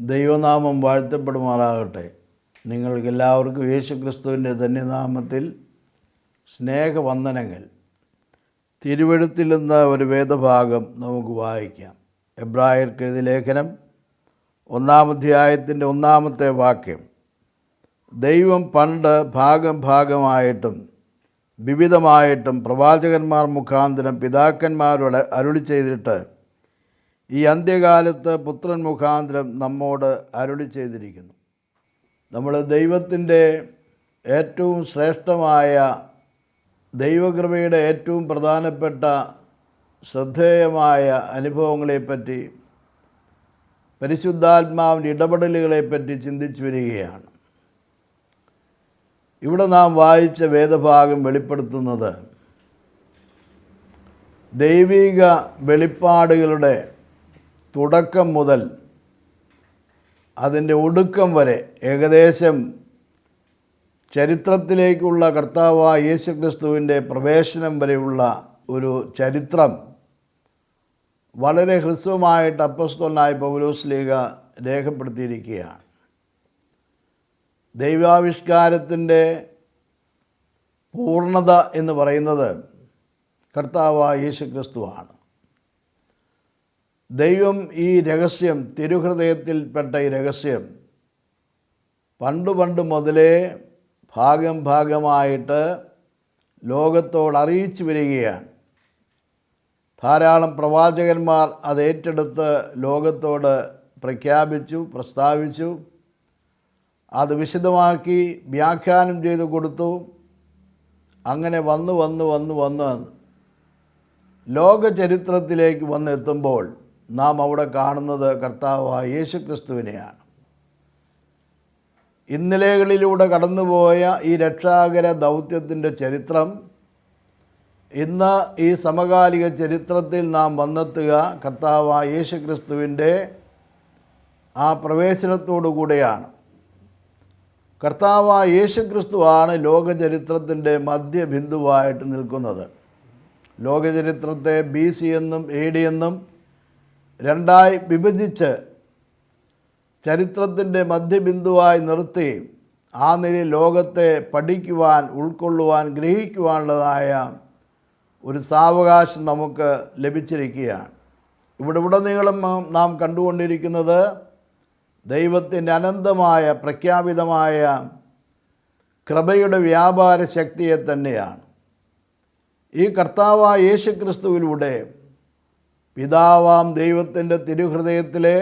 ദൈവനാമം വാഴ്ത്തപ്പെടുമാറാകട്ടെ. നിങ്ങൾക്കെല്ലാവർക്കും യേശുക്രിസ്തുവിൻ്റെ ധന്യനാമത്തിൽ സ്നേഹവന്ദനങ്ങൾ. തിരുവെഴുത്തിൽ നിന്ന് ഒരു വേദഭാഗം നമുക്ക് വായിക്കാം. എബ്രായർക്ക് എഴുതിയ ലേഖനം 1-ാം അധ്യായത്തിൻ്റെ 1-ാമത്തെ വാക്യം. ദൈവം പണ്ട് ഭാഗമായിട്ടും വിവിധമായിട്ടും പ്രവാചകന്മാർ മുഖാന്തരം പിതാക്കന്മാരോട് അരുളി ചെയ്തിട്ട് ഈ അന്ത്യകാലത്ത് പുത്രൻ മുഖാന്തരം നമ്മോട് അരുളി ചെയ്തിരിക്കുന്നു. നമ്മൾ ദൈവത്തിൻ്റെ ഏറ്റവും ശ്രേഷ്ഠമായ ദൈവകൃപയുടെ ഏറ്റവും പ്രധാനപ്പെട്ട ശ്രദ്ധേയമായ അനുഭവങ്ങളെപ്പറ്റി, പരിശുദ്ധാത്മാവിൻ്റെ ഇടപെടലുകളെപ്പറ്റി ചിന്തിച്ചു വരികയാണ്. ഇവിടെ നാം വായിച്ച വേദഭാഗം വെളിപ്പെടുത്തുന്നത് ദൈവിക വെളിപ്പാടുകളുടെ തുടക്കം മുതൽ അതിൻ്റെ ഒടുക്കം വരെ ഏകദേശം ചരിത്രത്തിലേക്കുള്ള കർത്താവായ യേശുക്രിസ്തുവിൻ്റെ പ്രവേശനം വരെയുള്ള ഒരു ചരിത്രം വളരെ ഹ്രസ്വമായിട്ട് അപ്പോസ്തലനായ പൗലോസ്ലീഹ രേഖപ്പെടുത്തിയിരിക്കുകയാണ്. ദൈവാവിഷ്കാരത്തിൻ്റെ പൂർണ്ണത എന്ന് പറയുന്നത് കർത്താവായ യേശുക്രിസ്തുവാണ്. ദൈവം ഈ രഹസ്യം, തിരുഹൃദയത്തിൽപ്പെട്ട ഈ രഹസ്യം പണ്ട് മുതലേ ഭാഗമായിട്ട് ലോകത്തോട് അറിയിച്ചു വരികയാണ്. ധാരാളം പ്രവാചകന്മാർ അത് ഏറ്റെടുത്ത് ലോകത്തോട് പ്രസ്താവിച്ചു, അത് വിശദമാക്കി വ്യാഖ്യാനം ചെയ്തു കൊടുത്തു. അങ്ങനെ വന്ന് ലോക ചരിത്രത്തിലേക്ക് വന്നെത്തുമ്പോൾ നാം അവിടെ കാണുന്നത് കർത്താവായ യേശുക്രിസ്തുവിനെയാണ്. ഇന്നലെകളിലൂടെ കടന്നുപോയ ഈ രക്ഷാകര ദൗത്യത്തിൻ്റെ ചരിത്രം ഇന്ന് ഈ സമകാലിക ചരിത്രത്തിൽ നാം വന്നെത്തുക കർത്താവായ യേശുക്രിസ്തുവിൻ്റെ ആ പ്രവേശനത്തോടു കൂടെയാണ്. കർത്താവായ യേശുക്രിസ്തുവാണ് ലോകചരിത്രത്തിൻ്റെ മധ്യബിന്ദുവായിട്ട് നിൽക്കുന്നത്. ലോകചരിത്രത്തെ BC എന്നും AD എന്നും രണ്ടായി വിഭജിച്ച് ചരിത്രത്തിൻ്റെ മധ്യബിന്ദുവായി നിർത്തി ആ നിലയിൽ ലോകത്തെ പഠിക്കുവാൻ, ഉൾക്കൊള്ളുവാൻ, ഗ്രഹിക്കുവാനുള്ളതായ ഒരു സാവകാശം നമുക്ക് ലഭിച്ചിരിക്കുകയാണ്. ഇവിടെനീളം നാം കണ്ടുകൊണ്ടിരിക്കുന്നത് ദൈവത്തിൻ്റെ അനന്തമായ പ്രഖ്യാപിതമായ കൃപയുടെ വ്യാപാര ശക്തിയെ തന്നെയാണ്. ഈ കർത്താവായ യേശുക്രിസ്തുവിലൂടെ പിതാവാം ദൈവത്തിൻ്റെ തിരുഹൃദയത്തിലെ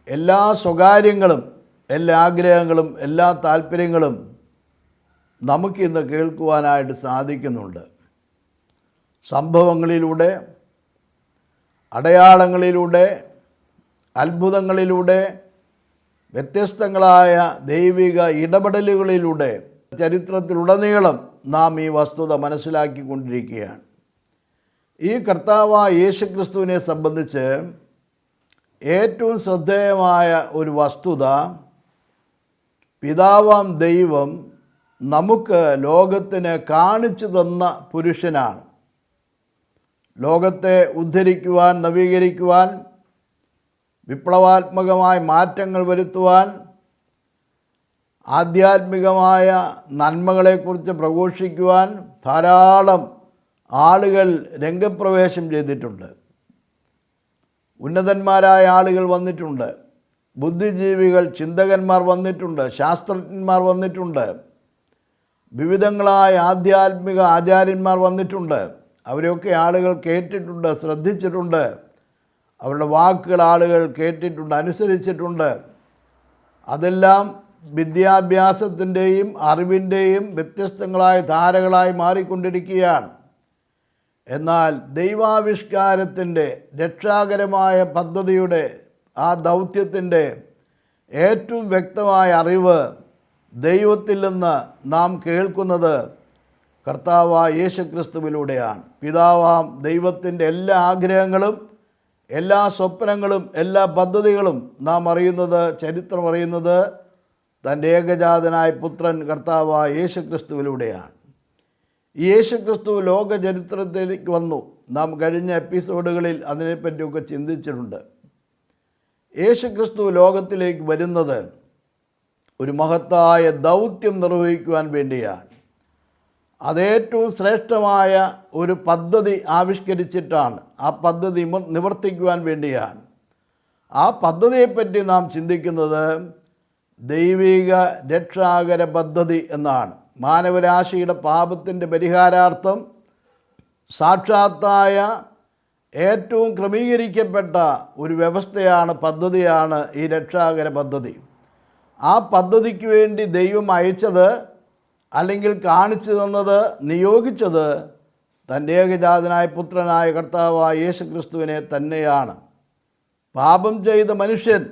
എല്ലാ സ്വകാര്യങ്ങളും, എല്ലാ ആഗ്രഹങ്ങളും, എല്ലാ താല്പര്യങ്ങളും നമുക്കിന്ന് കേൾക്കുവാനായിട്ട് സാധിക്കുന്നുണ്ട്. സംഭവങ്ങളിലൂടെ, അടയാളങ്ങളിലൂടെ, അത്ഭുതങ്ങളിലൂടെ, വ്യത്യസ്തങ്ങളായ ദൈവിക ഇടപെടലുകളിലൂടെ ചരിത്രത്തിലുടനീളം നാം ഈ വസ്തുത മനസ്സിലാക്കിക്കൊണ്ടിരിക്കുകയാണ്. ഈ കർത്താവായ യേശുക്രിസ്തുവിനെ സംബന്ധിച്ച് ഏറ്റവും ശ്രദ്ധേയമായ ഒരു വസ്തുത, പിതാവാം ദൈവം നമുക്ക് ലോകത്തിന് കാണിച്ചു തന്ന പുരുഷനാണ്. ലോകത്തെ ഉദ്ധരിക്കുവാൻ, നവീകരിക്കുവാൻ, വിപ്ലവാത്മകമായ മാറ്റങ്ങൾ വരുത്തുവാൻ, ആധ്യാത്മികമായ നന്മകളെക്കുറിച്ച് പ്രഘോഷിക്കുവാൻ ധാരാളം ആളുകൾ രംഗപ്രവേശം ചെയ്തിട്ടുണ്ട്. ഉന്നതന്മാരായ ആളുകൾ വന്നിട്ടുണ്ട്, ബുദ്ധിജീവികൾ, ചിന്തകന്മാർ വന്നിട്ടുണ്ട്, ശാസ്ത്രജ്ഞന്മാർ വന്നിട്ടുണ്ട്, വിവിധങ്ങളായ ആധ്യാത്മിക ആചാര്യന്മാർ വന്നിട്ടുണ്ട്. അവരെയൊക്കെ ആളുകൾ കേട്ടിട്ടുണ്ട്, ശ്രദ്ധിച്ചിട്ടുണ്ട്. അവരുടെ വാക്കുകൾ ആളുകൾ കേട്ടിട്ടുണ്ട്, അനുസരിച്ചിട്ടുണ്ട്. അതെല്ലാം വിദ്യാഭ്യാസത്തിൻ്റെയും അറിവിൻ്റെയും വ്യത്യസ്തങ്ങളായ ധാരകളായി മാറിക്കൊണ്ടിരിക്കുകയാണ്. എന്നാൽ ദൈവാവിഷ്കാരത്തിൻ്റെ രക്ഷാകരമായ പദ്ധതിയുടെ ആ ദൗത്യത്തിൻ്റെ ഏറ്റവും വ്യക്തമായ അറിവ് ദൈവത്തിൽ നിന്ന് നാം കേൾക്കുന്നത് കർത്താവായ യേശുക്രിസ്തുവിലൂടെയാണ്. പിതാവാം ദൈവത്തിൻ്റെ എല്ലാ ആഗ്രഹങ്ങളും, എല്ലാ സ്വപ്നങ്ങളും, എല്ലാ പദ്ധതികളും നാം അറിയുന്നത്, ചരിത്രം അറിയുന്നത് തൻ്റെ ഏകജാതനായ പുത്രൻ കർത്താവായ യേശുക്രിസ്തുവിലൂടെയാണ്. ഈ യേശുക്രിസ്തു ലോക ചരിത്രത്തിലേക്ക് വന്നു. നാം കഴിഞ്ഞ എപ്പിസോഡുകളിൽ അതിനെപ്പറ്റിയൊക്കെ ചിന്തിച്ചിട്ടുണ്ട്. യേശുക്രിസ്തു ലോകത്തിലേക്ക് വരുന്നത് ഒരു മഹത്തായ ദൗത്യം നിർവഹിക്കുവാൻ വേണ്ടിയാണ്. അതേറ്റവും ശ്രേഷ്ഠമായ ഒരു പദ്ധതി ആവിഷ്കരിച്ചിട്ടാണ്. ആ പദ്ധതി നിവർത്തിക്കുവാൻ വേണ്ടിയാണ്. ആ പദ്ധതിയെപ്പറ്റി നാം ചിന്തിക്കുന്നത് ദൈവിക രക്ഷാകര പദ്ധതി എന്നാണ്. മാനവരാശിയുടെ പാപത്തിൻ്റെ പരിഹാരാർത്ഥം സാക്ഷാത്തായ ഏറ്റവും ക്രമീകരിക്കപ്പെട്ട ഒരു വ്യവസ്ഥയാണ്, പദ്ധതിയാണ് ഈ രക്ഷാകര പദ്ധതി. ആ പദ്ധതിക്ക് വേണ്ടി ദൈവം അയച്ചത് അല്ലെങ്കിൽ കാണിച്ചു തന്നത്, നിയോഗിച്ചത് തൻ്റെ ഏകജാതനായ പുത്രനായ കർത്താവായ യേശുക്രിസ്തുവിനെ തന്നെയാണ്. പാപം ചെയ്ത മനുഷ്യൻ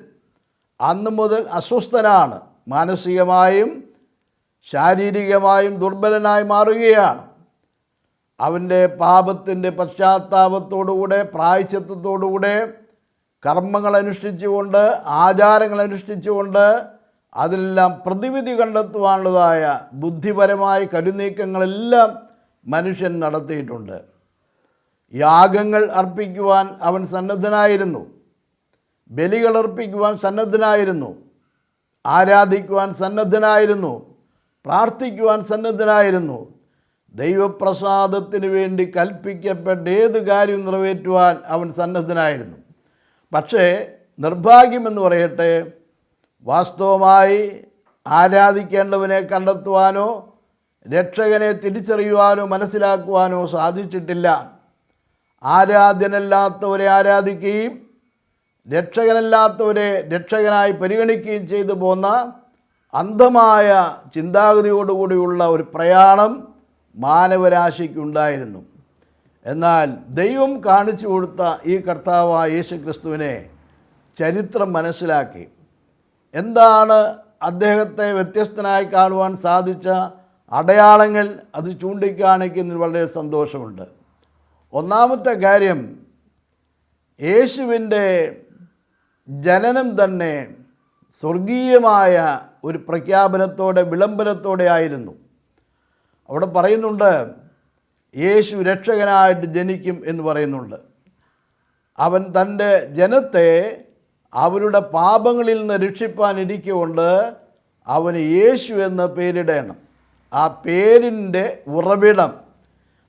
അന്നു മുതൽ അസ്വസ്ഥനാണ്. മാനസികമായും ശാരീരികമായും ദുർബലനായി മാറുകയാണ്. അവൻ്റെ പാപത്തിൻ്റെ പശ്ചാത്താപത്തോടുകൂടെ, പ്രായശ്ചിത്തത്തോടുകൂടെ, കർമ്മങ്ങൾ അനുഷ്ഠിച്ചുകൊണ്ട്, ആചാരങ്ങൾ അനുഷ്ഠിച്ചുകൊണ്ട് അതിലെല്ലാം പ്രതിവിധി കണ്ടെത്തുവാനുള്ളതായ ബുദ്ധിപരമായ കരുനീക്കങ്ങളെല്ലാം മനുഷ്യൻ നടത്തിയിട്ടുണ്ട്. യാഗങ്ങൾ അർപ്പിക്കുവാൻ അവൻ സന്നദ്ധനായിരുന്നു, ബലികൾ അർപ്പിക്കുവാൻ സന്നദ്ധനായിരുന്നു, ആരാധിക്കുവാൻ സന്നദ്ധനായിരുന്നു, പ്രാർത്ഥിക്കുവാൻ സന്നദ്ധനായിരുന്നു. ദൈവപ്രസാദത്തിന് വേണ്ടി കൽപ്പിക്കപ്പെട്ട ഏത് കാര്യം നിറവേറ്റുവാൻ അവൻ സന്നദ്ധനായിരുന്നു. പക്ഷേ നിർഭാഗ്യമെന്ന് പറയട്ടെ, വാസ്തവമായി ആരാധിക്കേണ്ടവനെ കണ്ടെത്തുവാനോ രക്ഷകനെ തിരിച്ചറിയുവാനോ മനസ്സിലാക്കുവാനോ സാധിച്ചിട്ടില്ല. ആരാധ്യനല്ലാത്തവരെ ആരാധിക്കുകയും രക്ഷകനല്ലാത്തവരെ രക്ഷകനായി പരിഗണിക്കുകയും ചെയ്തു പോന്ന അന്ധമായ ചിന്താഗതിയോടുകൂടിയുള്ള ഒരു പ്രയാണം മാനവരാശിക്കുണ്ടായിരുന്നു. എന്നാൽ ദൈവം കാണിച്ചു കൊടുത്ത ഈ കർത്താവായ യേശുക്രിസ്തുവിനെ ചരിത്രം മനസ്സിലാക്കി. എന്താണ് അദ്ദേഹത്തെ വ്യത്യസ്തനായി കാണുവാൻ സാധിച്ച അടയാളങ്ങൾ, അത് ചൂണ്ടിക്കാണിക്കുന്നതിൽ വളരെ സന്തോഷമുണ്ട്. ഒന്നാമത്തെ കാര്യം, യേശുവിൻ്റെ ജനനം തന്നെ സ്വർഗീയമായ ഒരു പ്രഖ്യാപനത്തോടെ, വിളംബരത്തോടെ ആയിരുന്നു. അവിടെ പറയുന്നുണ്ട്, യേശു രക്ഷകനായിട്ട് ജനിക്കും എന്ന് പറയുന്നുണ്ട്. അവൻ തൻ്റെ ജനത്തെ അവരുടെ പാപങ്ങളിൽ നിന്ന് രക്ഷിപ്പാനിരിക്കൊണ്ട് അവന് യേശു എന്ന് പേരിടണം. ആ പേരിൻ്റെ ഉറവിടം,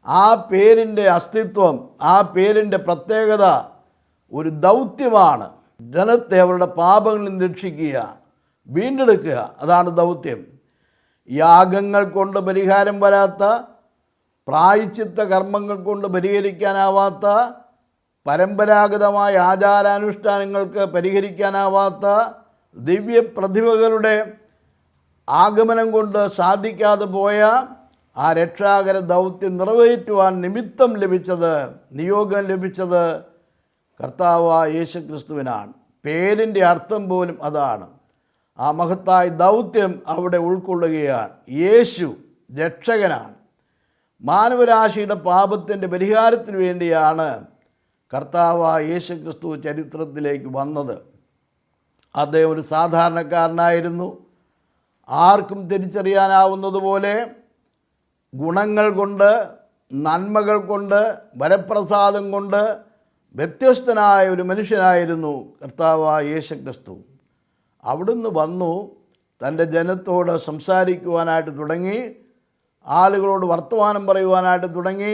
ആ പേരിൻ്റെ അസ്തിത്വം, ആ പേരിൻ്റെ പ്രത്യേകത ഒരു ദൗത്യമാണ്. ജനത്തെ അവരുടെ പാപങ്ങളിൽ നിന്ന് രക്ഷിക്കുക, വീണ്ടെടുക്കുക, അതാണ് ദൗത്യം. യാഗങ്ങൾ കൊണ്ട് പരിഹാരം വരാത്ത, പ്രായശ്ചിത്ത കർമ്മങ്ങൾ കൊണ്ട് പരിഹരിക്കാനാവാത്ത, പരമ്പരാഗതമായ ആചാരാനുഷ്ഠാനങ്ങൾക്ക് പരിഹരിക്കാനാവാത്ത, ദിവ്യപ്രതിഭകളുടെ ആഗമനം കൊണ്ട് സാധിക്കാതെ പോയ ആ രക്ഷാകര ദൗത്യം നിറവേറ്റുവാൻ നിമിത്തം ലഭിച്ചത്, നിയോഗം ലഭിച്ചത് കർത്താവായ യേശുക്രിസ്തുവിനാണ്. പേരിൻ്റെ അർത്ഥം പോലും അതാണ്. ആ മഹത്തായ ദൗത്യം അവിടെ ഉൾക്കൊള്ളുകയാണ്. യേശു രക്ഷകനാണ്. മാനവരാശിയുടെ പാപത്തിൻ്റെ പരിഹാരത്തിന് വേണ്ടിയാണ് കർത്താവായ യേശുക്രിസ്തു ചരിത്രത്തിലേക്ക് വന്നത്. അദ്ദേഹം ഒരു സാധാരണക്കാരനായിരുന്നു. ആർക്കും തിരിച്ചറിയാനാവുന്നതുപോലെ ഗുണങ്ങൾ കൊണ്ട്, നന്മകൾ കൊണ്ട്, വരപ്രസാദം കൊണ്ട് വ്യത്യസ്തനായ ഒരു മനുഷ്യനായിരുന്നു കർത്താവായ യേശുക്രിസ്തു. അവിടുന്ന് വന്നു തൻ്റെ ജനത്തോട് സംസാരിക്കുവാനായിട്ട് തുടങ്ങി, ആളുകളോട് വർത്തമാനം പറയുവാനായിട്ട് തുടങ്ങി.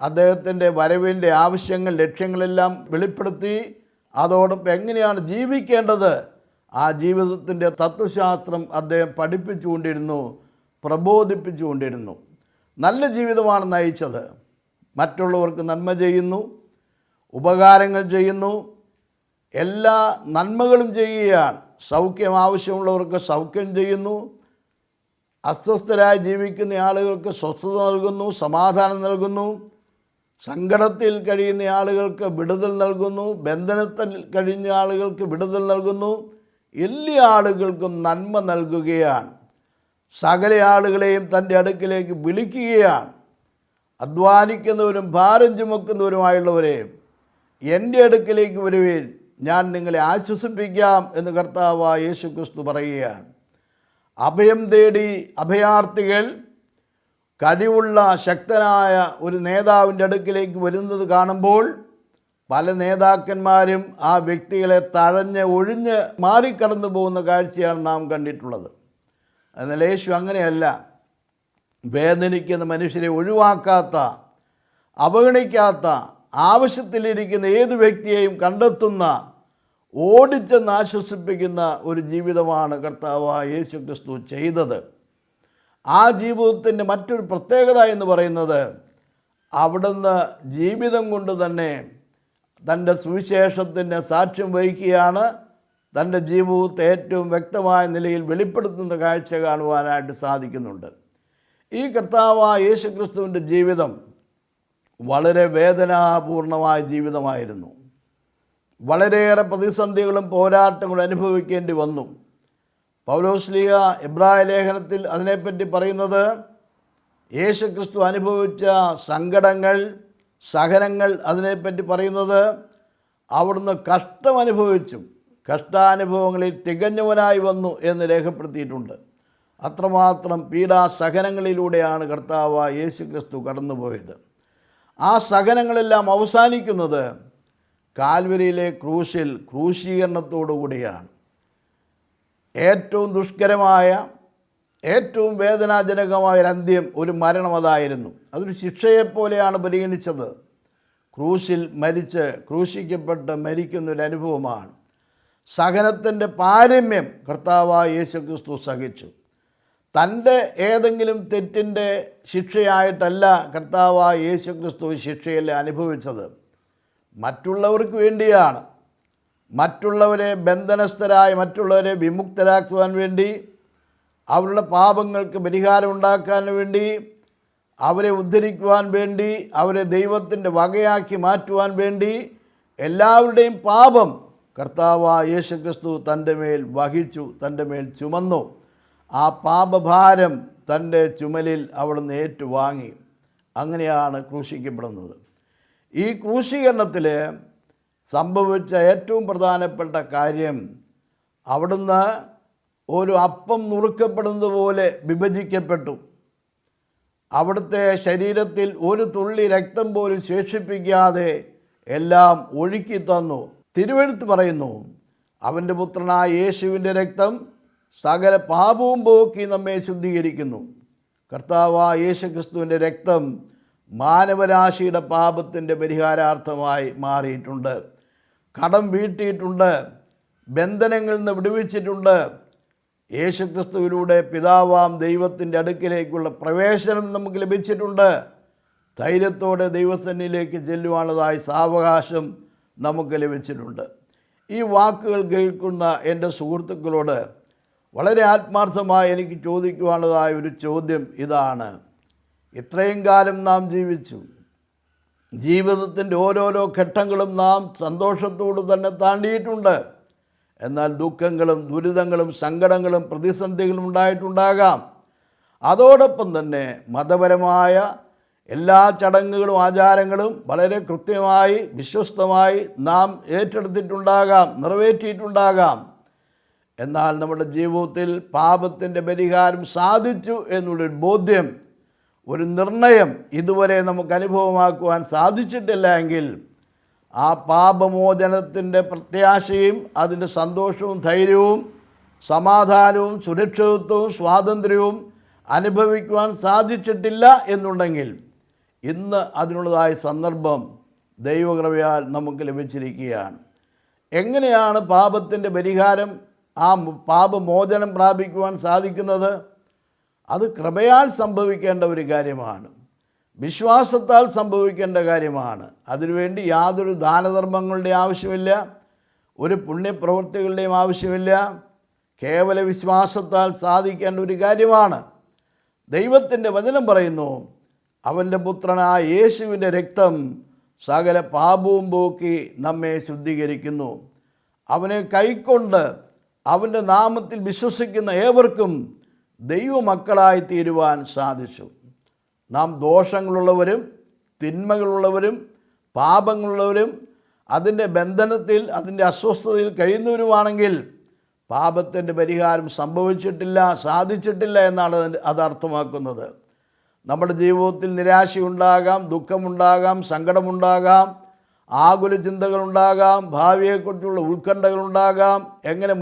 അദ്ദേഹത്തിൻ്റെ വരവിൻ്റെ ആവശ്യങ്ങൾ, ലക്ഷ്യങ്ങളെല്ലാം വെളിപ്പെടുത്തി. അതോടൊപ്പം എങ്ങനെയാണ് ജീവിക്കേണ്ടത്, ആ ജീവിതത്തിൻ്റെ തത്വശാസ്ത്രം അദ്ദേഹം പഠിപ്പിച്ചുകൊണ്ടിരുന്നു, പ്രബോധിപ്പിച്ചുകൊണ്ടിരുന്നു. നല്ല ജീവിതമാണ് നയിച്ചത്. മറ്റുള്ളവർക്ക് നന്മ ചെയ്യുന്നു, ഉപകാരങ്ങൾ ചെയ്യുന്നു, എല്ലാ നന്മകളും ചെയ്യുകയാണ്. സൗഖ്യം ആവശ്യമുള്ളവർക്ക് സൗഖ്യം ചെയ്യുന്നു, അസ്വസ്ഥരായി ജീവിക്കുന്ന ആളുകൾക്ക് സ്വസ്ഥത നൽകുന്നു, സമാധാനം നൽകുന്നു, സങ്കടത്തിൽ കഴിയുന്ന ആളുകൾക്ക് വിടുതൽ നൽകുന്നു, ബന്ധനത്തിൽ കഴിയുന്ന ആളുകൾക്ക് വിടുതൽ നൽകുന്നു. എല്ലാ ആളുകൾക്കും നന്മ നൽകുകയാണ്. സകല ആളുകളെയും തൻ്റെ അടുക്കിലേക്ക് വിളിക്കുകയാണ്. അധ്വാനിക്കുന്നവരും ഭാരം ചുമക്കുന്നവരുമായുള്ളവരെ എൻ്റെ അടുക്കിലേക്ക് വരുവീൻ, ഞാൻ നിങ്ങളെ ആശ്വസിപ്പിക്കാം എന്ന് കർത്താവായ യേശുക്രിസ്തു പറയുകയാണ്. അഭയം തേടി അഭയാർത്ഥികൾ കഴിവുള്ള ശക്തനായ ഒരു നേതാവിൻ്റെ അടുക്കിലേക്ക് വരുന്നത് കാണുമ്പോൾ പല നേതാക്കന്മാരും ആ വ്യക്തികളെ തഴഞ്ഞ് ഒഴിഞ്ഞ് മാറിക്കടന്നു പോകുന്ന കാഴ്ചയാണ് നാം കണ്ടിട്ടുള്ളത്. എന്നാൽ യേശു അങ്ങനെയല്ല. വേദനിക്കുന്ന മനുഷ്യരെ ഒഴിവാക്കാത്ത, അവഗണിക്കാത്ത, ആവശ്യത്തിലിരിക്കുന്ന ഏത് വ്യക്തിയെയും കണ്ടെത്തുന്ന, ഓടിച്ചെന്ന് ആശ്വസിപ്പിക്കുന്ന ഒരു ജീവിതമാണ് കർത്താവായ യേശു ക്രിസ്തു ചെയ്തത്. ആ ജീവിതത്തിൻ്റെ മറ്റൊരു പ്രത്യേകത എന്ന് പറയുന്നത്, അവിടുന്ന് ജീവിതം കൊണ്ട് തന്നെ തൻ്റെ സുവിശേഷത്തിൻ്റെ സാക്ഷ്യം വഹിക്കുകയാണ്. തൻ്റെ ജീവിതത്തെ ഏറ്റവും വ്യക്തമായ നിലയിൽ വെളിപ്പെടുത്തുന്ന കാഴ്ച കാണുവാനായിട്ട് സാധിക്കുന്നുണ്ട്. ഈ കർത്താവായ യേശു ക്രിസ്തുവിൻ്റെ ജീവിതം വളരെ വേദനാപൂർണമായ ജീവിതമായിരുന്നു. വളരെയേറെ പ്രതിസന്ധികളും പോരാട്ടങ്ങളും അനുഭവിക്കേണ്ടി വന്നു. പൗലോസ്ലീഹ എബ്രായ ലേഖനത്തിൽ അതിനെപ്പറ്റി പറയുന്നത്, യേശു ക്രിസ്തു അനുഭവിച്ച സങ്കടങ്ങൾ, സഹനങ്ങൾ, അതിനെപ്പറ്റി പറയുന്നത് അവിടുന്ന് കഷ്ടമനുഭവിച്ചു, കഷ്ടാനുഭവങ്ങളിൽ തികഞ്ഞവനായി വന്നു എന്ന് രേഖപ്പെടുത്തിയിട്ടുണ്ട്. അത്രമാത്രം പീഡാസഹനങ്ങളിലൂടെയാണ് കർത്താവായ യേശു ക്രിസ്തു കടന്നുപോയത്. ആ സഹനങ്ങളെല്ലാം അവസാനിക്കുന്നത് കാൽവരിയിലെ ക്രൂശിൽ ക്രൂശീകരണത്തോടുകൂടിയാണ്. ഏറ്റവും ദുഷ്കരമായ, ഏറ്റവും വേദനാജനകമായൊരന്ത്യം, ഒരു മരണം അതായിരുന്നു. അതൊരു ശിക്ഷയെപ്പോലെയാണ് പരിഗണിച്ചത്. ക്രൂശിൽ മരിച്ച്, ക്രൂശിക്കപ്പെട്ട് മരിക്കുന്നൊരനുഭവമാണ്. സഹനത്തിൻ്റെ പാരമ്യം കർത്താവായ യേശു ക്രിസ്തു സഹിച്ചു. തൻ്റെ ഏതെങ്കിലും തെറ്റിൻ്റെ ശിക്ഷയായിട്ടല്ല കർത്താവായ യേശു ക്രിസ്തു ശിക്ഷയല്ല അനുഭവിച്ചത്. മറ്റുള്ളവർക്ക് വേണ്ടിയാണ്. മറ്റുള്ളവരെ ബന്ധനസ്ഥരായി, മറ്റുള്ളവരെ വിമുക്തരാക്കുവാൻ വേണ്ടി, അവരുടെ പാപങ്ങൾക്ക് പരിഹാരം ഉണ്ടാക്കാൻ വേണ്ടി, അവരെ ഉദ്ധരിക്കുവാൻ വേണ്ടി, അവരെ ദൈവത്തിൻ്റെ വകയാക്കി മാറ്റുവാൻ വേണ്ടി എല്ലാവരുടെയും പാപം കർത്താവായ യേശു ക്രിസ്തു തൻ്റെ മേൽ വഹിച്ചു, തൻ്റെ മേൽ ചുമന്നു. ആ പാപഭാരം തൻ്റെ ചുമലിൽ അവിടുന്ന് ഏറ്റുവാങ്ങി. അങ്ങനെയാണ് ക്രൂശിക്കപ്പെടുന്നത്. ഈ ക്രൂശീകരണത്തിൽ സംഭവിച്ച ഏറ്റവും പ്രധാനപ്പെട്ട കാര്യം, അവിടുന്ന് ഒരു അപ്പം നുറുക്കപ്പെടുന്നത് പോലെ വിഭജിക്കപ്പെട്ടു. അവിടുത്തെ ശരീരത്തിൽ ഒരു തുള്ളി രക്തം പോലും ശേഷിപ്പിക്കാതെ എല്ലാം ഒഴുക്കി തന്നു. തിരുവെഴുത്ത് പറയുന്നു, അവൻ്റെ പുത്രനായ യേശുവിൻ്റെ രക്തം സകല പാപവും പോക്കി നമ്മെ ശുദ്ധീകരിക്കുന്നു. കർത്താവായ യേശു ക്രിസ്തുവിൻ്റെ രക്തം മാനവരാശിയുടെ പാപത്തിൻ്റെ പരിഹാരാർത്ഥമായി മാറിയിട്ടുണ്ട്. കടം വീട്ടിയിട്ടുണ്ട്, ബന്ധനങ്ങളിൽ നിന്ന് വിടുവിച്ചിട്ടുണ്ട്. യേശു ക്രിസ്തുവിലൂടെ പിതാവാം ദൈവത്തിൻ്റെ അടുക്കിലേക്കുള്ള പ്രവേശനം നമുക്ക് ലഭിച്ചിട്ടുണ്ട്. ധൈര്യത്തോടെ ദൈവസന്നിധിയിലേക്ക് ചെല്ലുവാനുള്ളതായ സാവകാശം നമുക്ക് ലഭിച്ചിട്ടുണ്ട്. ഈ വാക്കുകൾ കേൾക്കുന്ന എൻ്റെ സുഹൃത്തുക്കളോട് വളരെ ആത്മാർത്ഥമായി എനിക്ക് ചോദിക്കുവാനുള്ളതായ ഒരു ചോദ്യം ഇതാണ്. ഇത്രയും കാലം നാം ജീവിച്ചു. ജീവിതത്തിൻ്റെ ഓരോരോ ഘട്ടങ്ങളും നാം സന്തോഷത്തോடு തന്നെ താണ്ടിയിട്ടുണ്ട്. എന്നാൽ ദുഃഖങ്ങളും ദുരിതങ്ങളും സങ്കടങ്ങളും പ്രതിസന്ധികളും ഉണ്ടായിട്ടുണ്ടാകാം. അതോടൊപ്പം തന്നെ മതപരമായ എല്ലാ ചടങ്ങുകളും ആചാരങ്ങളും വളരെ കൃത്യമായി വിശ്വസ്തമായി നാം ഏറ്റെടുത്തിട്ടുണ്ടാകാം, നിറവേറ്റിയിട്ടുണ്ടാകാം. എന്നാൽ നമ്മുടെ ജീവിതത്തിൽ പാപത്തിൻ്റെ പരിഹാരം സാധിച്ചു എന്നുള്ളൊരു ബോധ്യം, ഒരു നിർണയം ഇതുവരെ നമുക്ക് അനുഭവമാക്കുവാൻ സാധിച്ചിട്ടില്ല എങ്കിൽ ആ പാപമോചനത്തിൻ്റെ പ്രത്യാശയും അതിൻ്റെ സന്തോഷവും ധൈര്യവും സമാധാനവും സുരക്ഷിതത്വവും സ്വാതന്ത്ര്യവും അനുഭവിക്കുവാൻ സാധിച്ചിട്ടില്ല എന്നുണ്ടെങ്കിൽ ഇന്ന് അതിനുള്ളതായ സന്ദർഭം ദൈവകൃപയാൽ നമുക്ക് ലഭിച്ചിരിക്കുകയാണ്. എങ്ങനെയാണ് പാപത്തിൻ്റെ പരിഹാരം, ആ പാപമോചനം പ്രാപിക്കുവാൻ സാധിക്കുന്നത്? അത് കൃപയാൽ സംഭവിക്കേണ്ട ഒരു കാര്യമാണ്, വിശ്വാസത്താൽ സംഭവിക്കേണ്ട കാര്യമാണ്. അതിനുവേണ്ടി യാതൊരു ദാനധർമ്മങ്ങളുടെയും ആവശ്യമില്ല, ഒരു പുണ്യപ്രവൃത്തികളുടെയും ആവശ്യമില്ല. കേവല വിശ്വാസത്താൽ സാധിക്കേണ്ട ഒരു കാര്യമാണ്. ദൈവത്തിൻ്റെ വചനം പറയുന്നു, അവൻ്റെ പുത്രനായ യേശുവിൻ്റെ രക്തം സകല പാപവും പോക്കി നമ്മെ ശുദ്ധീകരിക്കുന്നു. അവനെ കൈക്കൊണ്ട് അവൻ്റെ നാമത്തിൽ വിശ്വസിക്കുന്ന ഏവർക്കും ദൈവമക്കളായി തീരുവാൻ സാധിച്ചു. നാം ദോഷങ്ങളുള്ളവരും തിന്മകളുള്ളവരും പാപങ്ങളുള്ളവരും അതിൻ്റെ ബന്ധനത്തിൽ അതിൻ്റെ അസ്വസ്ഥതയിൽ കഴിയുന്നവരുമാണെങ്കിൽ പാപത്തിൻ്റെ പരിഹാരം സംഭവിച്ചിട്ടില്ല, സാധിച്ചിട്ടില്ല എന്നാണ് അത് അർത്ഥമാക്കുന്നത്. നമ്മുടെ ജീവിതത്തിൽ നിരാശയുണ്ടാകാം, ദുഃഖമുണ്ടാകാം, സങ്കടമുണ്ടാകാം, ആകുല ചിന്തകളുണ്ടാകാം, ഭാവിയെക്കുറിച്ചുള്ള ഉത്കണ്ഠകളുണ്ടാകാം. എങ്ങനെ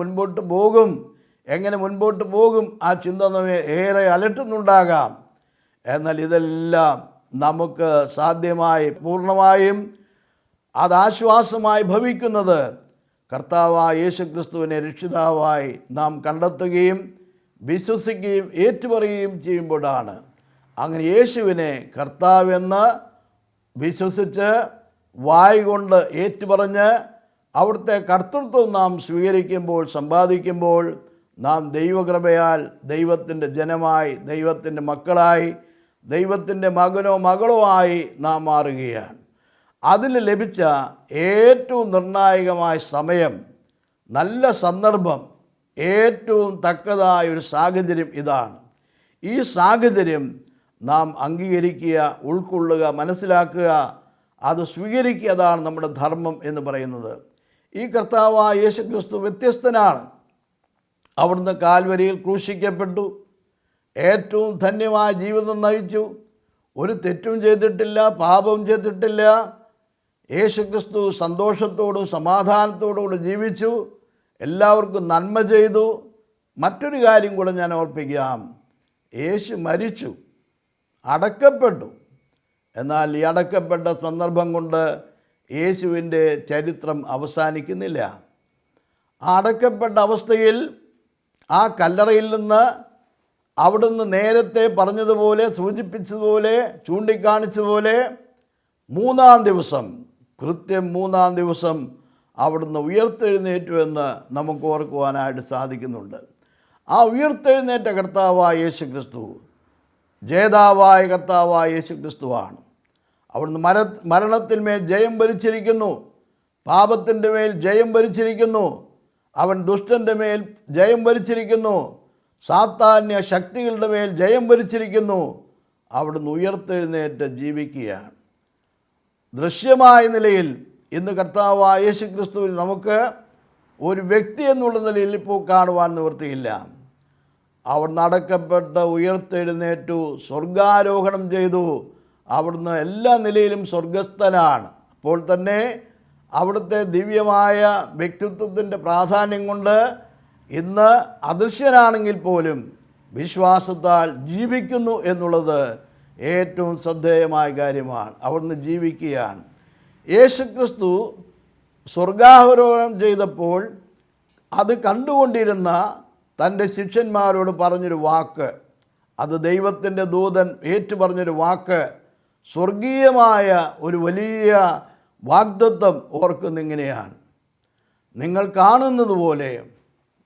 മുൻപോട്ട് പോകും ആ ചിന്ത നമ്മെ ഏറെ അലട്ടുന്നുണ്ടാകാം. എന്നാൽ ഇതെല്ലാം നമുക്ക് പൂർണ്ണമായും അതാശ്വാസമായി ഭവിക്കുന്നത് കർത്താവായ യേശുക്രിസ്തുവിനെ രക്ഷിതാവായി നാം കണ്ടെത്തുകയും വിശ്വസിക്കുകയും ഏറ്റുപറയുകയും ചെയ്യുമ്പോഴാണ്. അങ്ങനെ യേശുവിനെ കർത്താവെന്ന് വിശ്വസിച്ച് വായ് കൊണ്ട് ഏറ്റുപറഞ്ഞ് അവിടുത്തെ കർത്തൃത്വം നാം സമ്പാദിക്കുമ്പോൾ നാം ദൈവകൃപയാൽ ദൈവത്തിൻ്റെ ജനമായി, ദൈവത്തിൻ്റെ മക്കളായി, ദൈവത്തിൻ്റെ മകനോ മകളോ ആയി നാം മാറുകയാണ്. അതിന് ലഭിച്ച ഏറ്റവും നിർണായകമായ സമയം, നല്ല സന്ദർഭം, ഏറ്റവും തക്കതായ ഒരു സാഹചര്യം ഇതാണ്. ഈ സാഹചര്യം നാം അംഗീകരിക്കുക, ഉൾക്കൊള്ളുക, മനസ്സിലാക്കുക, അത് സ്വീകരിക്കുക. അതാണ് നമ്മുടെ ധർമ്മം എന്ന് പറയുന്നത്. ഈ കർത്താവായ യേശുക്രിസ്തു വ്യത്യസ്തനാണ്. അവിടുന്ന് കാൽവരിയിൽ ക്രൂശിക്കപ്പെട്ടു, ഏറ്റവും ധന്യമായ ജീവിതം നയിച്ചു, ഒരു തെറ്റും ചെയ്തിട്ടില്ല, പാപവും ചെയ്തിട്ടില്ല. യേശുക്രിസ്തു സന്തോഷത്തോടും സമാധാനത്തോടുകൂടി ജീവിച്ചു, എല്ലാവർക്കും നന്മ ചെയ്തു. മറ്റൊരു കാര്യം കൂടെ ഞാൻ ഓർപ്പിക്കാം. യേശു മരിച്ചു, അടക്കപ്പെട്ടു. എന്നാൽ ഈ അടക്കപ്പെട്ട സന്ദർഭം കൊണ്ട് യേശുവിൻ്റെ ചരിത്രം അവസാനിക്കുന്നില്ല. ആ അടക്കപ്പെട്ട അവസ്ഥയിൽ ആ കല്ലറയിൽ നിന്ന് അവിടുന്ന് നേരത്തെ പറഞ്ഞതുപോലെ, സൂചിപ്പിച്ചതുപോലെ, ചൂണ്ടിക്കാണിച്ചതുപോലെ കൃത്യം മൂന്നാം ദിവസം അവിടുന്ന് ഉയർത്തെഴുന്നേറ്റു എന്ന് നമുക്ക് ഓർക്കുവാനായിട്ട് സാധിക്കുന്നുണ്ട്. ആ ഉയർത്തെഴുന്നേറ്റ കർത്താവായ യേശുക്രിസ്തു, ജേതാവായ കർത്താവായ യേശുക്രിസ്തുവാണ്. അവിടുന്ന് മരണത്തിന്മേൽ ജയം ഭരിച്ചിരിക്കുന്നു, പാപത്തിൻ്റെ മേൽ ജയം ഭരിച്ചിരിക്കുന്നു, അവൻ ദുഷ്ടൻ്റെ മേൽ ജയം ഭരിച്ചിരിക്കുന്നു, സാത്താന്യ ശക്തികളുടെ മേൽ ജയം ഭരിച്ചിരിക്കുന്നു. അവിടുന്ന് ഉയർത്തെഴുന്നേറ്റ് ജീവിക്കുകയാണ്. ദൃശ്യമായ നിലയിൽ ഇന്ന് കർത്താവായ യേശുക്രിസ്തുവിൽ നമുക്ക് ഒരു വ്യക്തി എന്നുള്ള നിലയിൽ ഇപ്പോൾ കാണുവാൻ നിവൃത്തിയില്ല. അവിടുന്ന് അടക്കപ്പെട്ട് ഉയർത്തെഴുന്നേറ്റു, സ്വർഗാരോഹണം ചെയ്തു. അവിടുന്ന് എല്ലാ നിലയിലും സ്വർഗസ്ഥനാണ്. അപ്പോൾ തന്നെ അവിടുത്തെ ദിവ്യമായ വ്യക്തിത്വത്തിൻ്റെ പ്രാധാന്യം കൊണ്ട് ഇന്ന് അദൃശ്യനാണെങ്കിൽ പോലും വിശ്വാസത്താൽ ജീവിക്കുന്നു എന്നുള്ളത് ഏറ്റവും ശ്രദ്ധേയമായ കാര്യമാണ്. അവിടുന്ന് ജീവിക്കുകയാണ്. യേശുക്രിസ്തു സ്വർഗാരോഹണം ചെയ്തപ്പോൾ അത് കണ്ടുകൊണ്ടിരുന്ന തൻ്റെ ശിഷ്യന്മാരോട് പറഞ്ഞൊരു വാക്ക്, അത് ദൈവത്തിൻ്റെ ദൂതൻ ഏറ്റുപറഞ്ഞൊരു വാക്ക്, സ്വർഗീയമായ ഒരു വലിയ വാഗ്ദത്തം ഓർക്കുന്നിങ്ങനെയാണ്: നിങ്ങൾ കാണുന്നത് പോലെ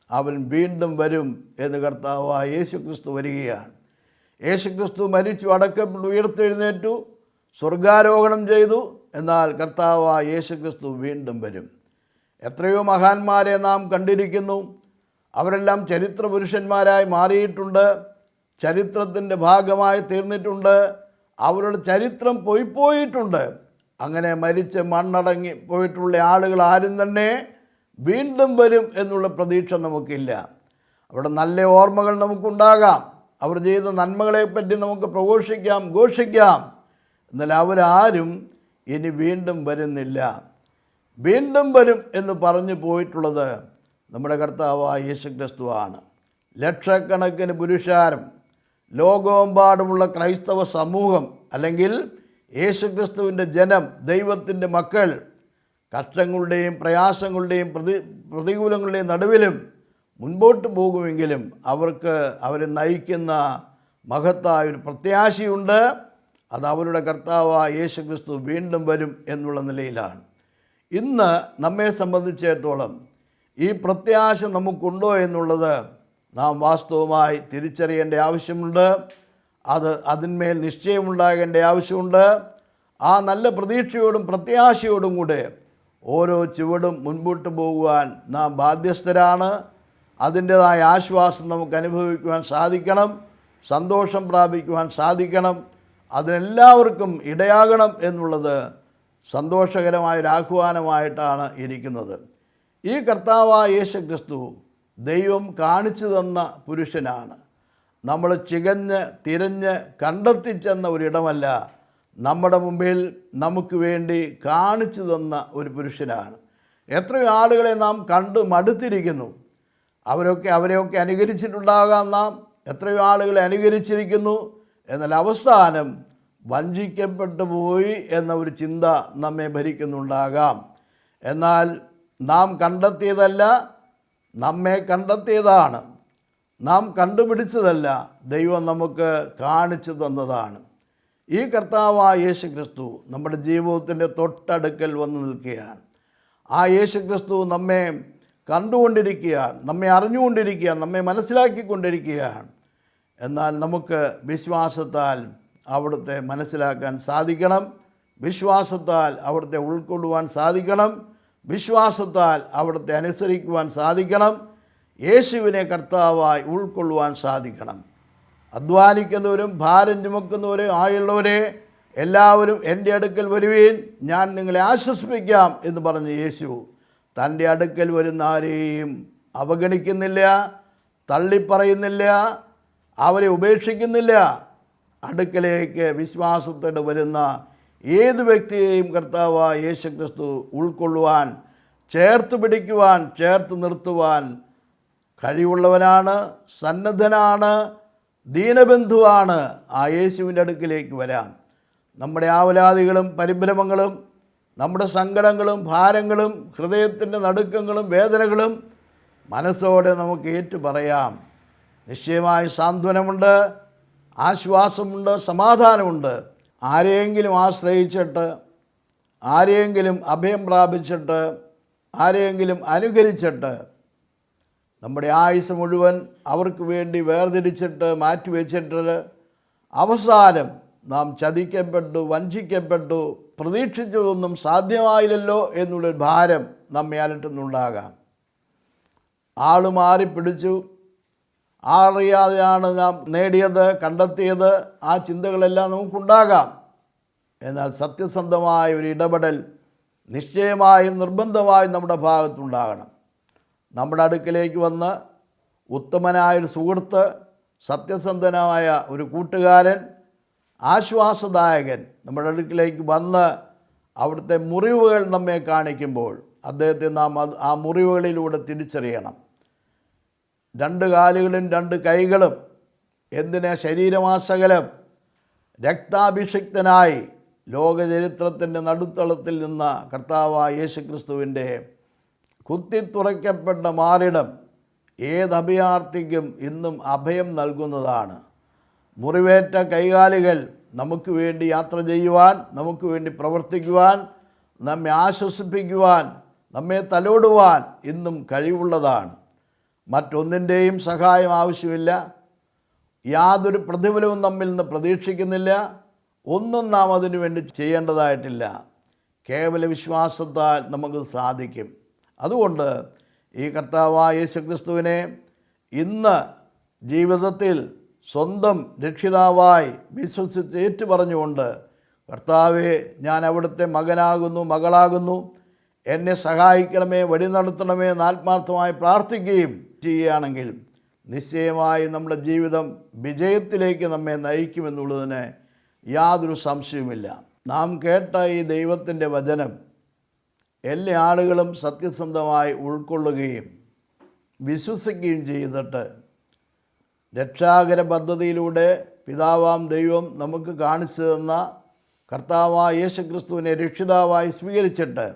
അവൻ വീണ്ടും വരും എന്ന് കർത്താവായ യേശുക്രിസ്തു വരികയാണ്. യേശുക്രിസ്തു മരിച്ചു, അടക്കപ്പെട്ടു, ഉയർത്തെഴുന്നേറ്റു, സ്വർഗാരോഹണം ചെയ്തു. എന്നാൽ കർത്താവായ യേശുക്രിസ്തു വീണ്ടും വരും. എത്രയോ മഹാന്മാരെ നാം കണ്ടിരിക്കുന്നു. അവരെല്ലാം ചരിത്ര പുരുഷന്മാരായി മാറിയിട്ടുണ്ട്, ചരിത്രത്തിൻ്റെ ഭാഗമായി തീർന്നിട്ടുണ്ട്. അവരുടെ ചരിത്രം പോയിട്ടുണ്ട്. അങ്ങനെ മരിച്ച് മണ്ണടങ്ങി പോയിട്ടുള്ള ആളുകൾ ആരും തന്നെ വീണ്ടും വരും എന്നുള്ള പ്രതീക്ഷ നമുക്കില്ല. അവിടെ നല്ല ഓർമ്മകൾ നമുക്കുണ്ടാകാം, അവർ ചെയ്ത നന്മകളെപ്പറ്റി നമുക്ക് ഘോഷിക്കാം. എന്നാൽ അവരാരും ഇനി വീണ്ടും വരുന്നില്ല. വീണ്ടും വരും എന്ന് പറഞ്ഞു പോയിട്ടുള്ളത് നമ്മുടെ കർത്താവായ യേശുക്രിസ്തുവാണ്. ലക്ഷക്കണക്കിന് പുരുഷാരം, ലോകമെമ്പാടുമുള്ള ക്രൈസ്തവ സമൂഹം, അല്ലെങ്കിൽ യേശുക്രിസ്തുവിൻ്റെ ജനം, ദൈവത്തിൻ്റെ മക്കൾ, കഷ്ടങ്ങളുടെയും പ്രയാസങ്ങളുടെയും പ്രതികൂലങ്ങളുടെയും നടുവിലും മുൻപോട്ട് പോകുമെങ്കിലും അവരെ നയിക്കുന്ന മഹത്തായ ഒരു പ്രത്യാശയുണ്ട്. അത് അവരുടെ കർത്താവായ യേശുക്രിസ്തു വീണ്ടും വരും എന്നുള്ള നിലയിലാണ്. ഇന്ന് നമ്മെ സംബന്ധിച്ചിടത്തോളം ഈ പ്രത്യാശ നമുക്കുണ്ടോ എന്നുള്ളത് നാം വാസ്തവമായി തിരിച്ചറിയേണ്ട ആവശ്യമുണ്ട്. അതിന്മേൽ നിശ്ചയമുണ്ടാകേണ്ട ആവശ്യമുണ്ട്. ആ നല്ല പ്രതീക്ഷയോടും പ്രത്യാശയോടും കൂടെ ഓരോ ചുവടും മുൻപോട്ട് പോകുവാൻ നാം ബാധ്യസ്ഥരാണ്. അതിൻ്റേതായ ആശ്വാസം നമുക്ക് അനുഭവിക്കുവാൻ സാധിക്കണം, സന്തോഷം പ്രാപിക്കുവാൻ സാധിക്കണം. അതിനെല്ലാവർക്കും ഇടയാകണം എന്നുള്ളത് സന്തോഷകരമായൊരാഹ്വാനമായിട്ടാണ് ഇരിക്കുന്നത്. ഈ കർത്താവായ യേശുക്രിസ്തു ദൈവം കാണിച്ചു തന്ന പുരുഷനാണ്. നമ്മൾ തിരഞ്ഞ് കണ്ടെത്തിച്ചെന്ന ഒരിടമല്ല, നമ്മുടെ മുമ്പിൽ നമുക്ക് വേണ്ടി കാണിച്ചു തന്ന ഒരു പുരുഷനാണ്. എത്രയോ ആളുകളെ നാം കണ്ടു മടുത്തിരിക്കുന്നു. അവരെയൊക്കെ അനുകരിച്ചിട്ടുണ്ടാകാം നാം. എത്രയോ ആളുകളെ അനുകരിച്ചിരിക്കുന്നു. എന്നാൽ അവസാനം വഞ്ചിക്കപ്പെട്ടു പോയി എന്ന ഒരു ചിന്ത നമ്മെ ഭരിക്കുന്നുണ്ടാകാം. എന്നാൽ നാം കണ്ടെത്തിയതല്ല, നമ്മെ കണ്ടെത്തിയതാണ്. നാം കണ്ടുപിടിച്ചതല്ല, ദൈവം നമുക്ക് കാണിച്ചു തന്നതാണ്. ഈ കർത്താവായ യേശു ക്രിസ്തു നമ്മുടെ ജീവിതത്തിൻ്റെ തൊട്ടടുക്കൽ വന്ന് നിൽക്കുകയാണ്. ആ യേശു ക്രിസ്തു നമ്മെ കണ്ടുകൊണ്ടിരിക്കുകയാണ്, നമ്മെ അറിഞ്ഞുകൊണ്ടിരിക്കുകയാണ്, നമ്മെ മനസ്സിലാക്കിക്കൊണ്ടിരിക്കുകയാണ്. എന്നാൽ നമുക്ക് വിശ്വാസത്താൽ അവിടുത്തെ മനസ്സിലാക്കാൻ സാധിക്കണം, വിശ്വാസത്താൽ അവിടുത്തെ ഉൾക്കൊള്ളുവാൻ സാധിക്കണം, വിശ്വാസത്താൽ അവിടുത്തെ അനുസരിക്കുവാൻ സാധിക്കണം, യേശുവിനെ കർത്താവായി ഉൾക്കൊള്ളുവാൻ സാധിക്കണം. അധ്വാനിക്കുന്നവരും ഭാരം ചുമക്കുന്നവരും ആയുള്ളവരെ എല്ലാവരും എൻ്റെ അടുക്കൽ വരുവീൻ, ഞാൻ നിങ്ങളെ ആശ്വസിപ്പിക്കാം എന്ന് പറഞ്ഞ യേശു തൻ്റെ അടുക്കൽ വരുന്ന ആരെയും അവഗണിക്കുന്നില്ല, തള്ളിപ്പറയുന്നില്ല, അവരെ ഉപേക്ഷിക്കുന്നില്ല. അടുക്കലേക്ക് വിശ്വാസത്തോടെ വരുന്ന ഏത് വ്യക്തിയെയും കർത്താവായ യേശു ക്രിസ്തു ഉൾക്കൊള്ളുവാൻ, ചേർത്ത് പിടിക്കുവാൻ, ചേർത്ത് നിർത്തുവാൻ കഴിവുള്ളവനാണ്, സന്നദ്ധനാണ്, ദീനബന്ധുവാണ്. ആ യേശുവിൻ്റെ അടുക്കിലേക്ക് വരാം. നമ്മുടെ ആവലാതികളും പരിഭ്രമങ്ങളും, നമ്മുടെ സങ്കടങ്ങളും ഭാരങ്ങളും ഹൃദയത്തിൻ്റെ നടുക്കങ്ങളും വേദനകളും മനസ്സോടെ നമുക്ക് ഏറ്റുപറയാം. നിശ്ചയമായി സാന്ത്വനമുണ്ട്, ആശ്വാസമുണ്ട്, സമാധാനമുണ്ട്. ആരെയെങ്കിലും ആശ്രയിച്ചിട്ട്, ആരെയെങ്കിലും അഭയം പ്രാപിച്ചിട്ട്, ആരെയെങ്കിലും അനുകരിച്ചിട്ട് നമ്മുടെ ആയുസ് മുഴുവൻ അവർക്ക് വേണ്ടി വേർതിരിച്ചിട്ട് മാറ്റിവെച്ചിട്ട് അവസാനം നാം ചതിക്കപ്പെട്ടു, വഞ്ചിക്കപ്പെട്ടു, പ്രതീക്ഷിച്ചതൊന്നും സാധ്യമായില്ലല്ലോ എന്നുള്ളൊരു ഭാരം നമ്മെ അലട്ടുന്നുണ്ടാകാം. ആൾ മാറിപ്പിടിച്ചു, അറിയാതെയാണ് നാം നേടിയത്, കണ്ടെത്തിയത്, ആ ചിന്തകളെല്ലാം നമുക്കുണ്ടാകാം. എന്നാൽ സത്യസന്ധമായ ഒരു ഇടപെടൽ നിശ്ചയമായും നിർബന്ധമായും നമ്മുടെ ഭാഗത്തുണ്ടാകണം. നമ്മുടെ അടുക്കലേക്ക് വന്ന് ഉത്തമനായൊരു സുഹൃത്ത്, സത്യസന്ധനായ ഒരു കൂട്ടുകാരൻ, ആശ്വാസദായകൻ നമ്മുടെ അടുക്കിലേക്ക് വന്ന് അവിടുത്തെ മുറിവുകൾ നമ്മെ കാണിക്കുമ്പോൾ അദ്ദേഹത്തെ നാം ആ മുറിവുകളിലൂടെ തിരിച്ചറിയണം. 2 കാലുകളും 2 കൈകളും എന്തിന് ശരീരമാസകലം രക്താഭിഷിക്തനായി ലോകചരിത്രത്തിൻ്റെ നടുത്തളത്തിൽ നിന്ന കർത്താവായ യേശുക്രിസ്തുവിൻ്റെ കുത്തിത്തുറയ്ക്കപ്പെട്ട മാറിടം ഏതഭയാർത്ഥിക്കും ഇന്നും അഭയം നൽകുന്നതാണ്. മുറിവേറ്റ കൈകാലുകൾ നമുക്ക് വേണ്ടി യാത്ര ചെയ്യുവാൻ, നമുക്ക് വേണ്ടി പ്രവർത്തിക്കുവാൻ, നമ്മെ ആശ്വസിപ്പിക്കുവാൻ, നമ്മെ തലോടുവാൻ ഇന്നും കഴിവുള്ളതാണ്. മറ്റൊന്നിൻ്റെയും സഹായം ആവശ്യമില്ല. യാതൊരു പ്രതിഫലവും നമ്മിൽ നിന്ന് പ്രതീക്ഷിക്കുന്നില്ല. ഒന്നും നാം അതിനു വേണ്ടി ചെയ്യേണ്ടതായിട്ടില്ല. കേവല വിശ്വാസത്താൽ നമുക്ക് സാധിക്കും. അതുകൊണ്ട് ഈ കർത്താവായ യേശുക്രിസ്തുവിനെ ഇന്ന് ജീവിതത്തിൽ സ്വന്തം രക്ഷിതാവായി വിശ്വസിച്ച് ഏറ്റുപറഞ്ഞുകൊണ്ട്, കർത്താവേ, ഞാൻ അവിടുത്തെ മകനാകുന്നു, മകളാകുന്നു, എന്നെ സഹായിക്കണമേ, വഴി നടത്തണമേ എന്ന് ആത്മാർത്ഥമായി പ്രാർത്ഥിക്കുകയും ചെയ്യുകയാണെങ്കിൽ നിശ്ചയമായി നമ്മുടെ ജീവിതം വിജയത്തിലേക്ക് നമ്മെ നയിക്കുമെന്നുള്ളതിന് യാതൊരു സംശയവുമില്ല. നാം കേട്ട ഈ ദൈവത്തിൻ്റെ വചനം എല്ലാ ആളുകളും സത്യസന്ധമായി ഉൾക്കൊള്ളുകയും വിശ്വസിക്കുകയും ചെയ്തിട്ട് രക്ഷാകര പദ്ധതിയിലൂടെ പിതാവാം ദൈവം നമുക്ക് കാണിച്ചു തന്ന കർത്താവായ യേശുക്രിസ്തുവിനെ രക്ഷിതാവായി സ്വീകരിച്ചിട്ട്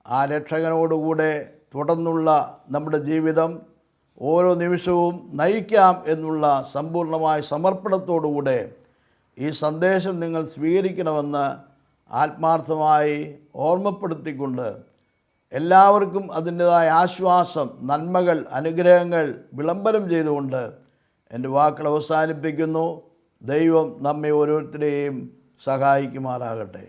ആ രക്ഷകനോടുകൂടെ തുടർന്നുള്ള നമ്മുടെ ജീവിതം ഓരോ നിമിഷവും നയിക്കാം എന്നുള്ള സമ്പൂർണ്ണമായ സമർപ്പണത്തോടുകൂടെ ഈ സന്ദേശം നിങ്ങൾ സ്വീകരിക്കണമെന്ന് ആത്മാർത്ഥമായി ഓർമ്മപ്പെടുത്തിക്കൊണ്ട് എല്ലാവർക്കും അതിൻ്റെതായ ആശ്വാസം, നന്മകൾ, അനുഗ്രഹങ്ങൾ വിളംബരം ചെയ്തുകൊണ്ട് എൻ്റെ വാക്കുകൾ അവസാനിപ്പിക്കുന്നു. ദൈവം നമ്മെ ഓരോരുത്തരെയും സഹായിക്കുമാറാകട്ടെ.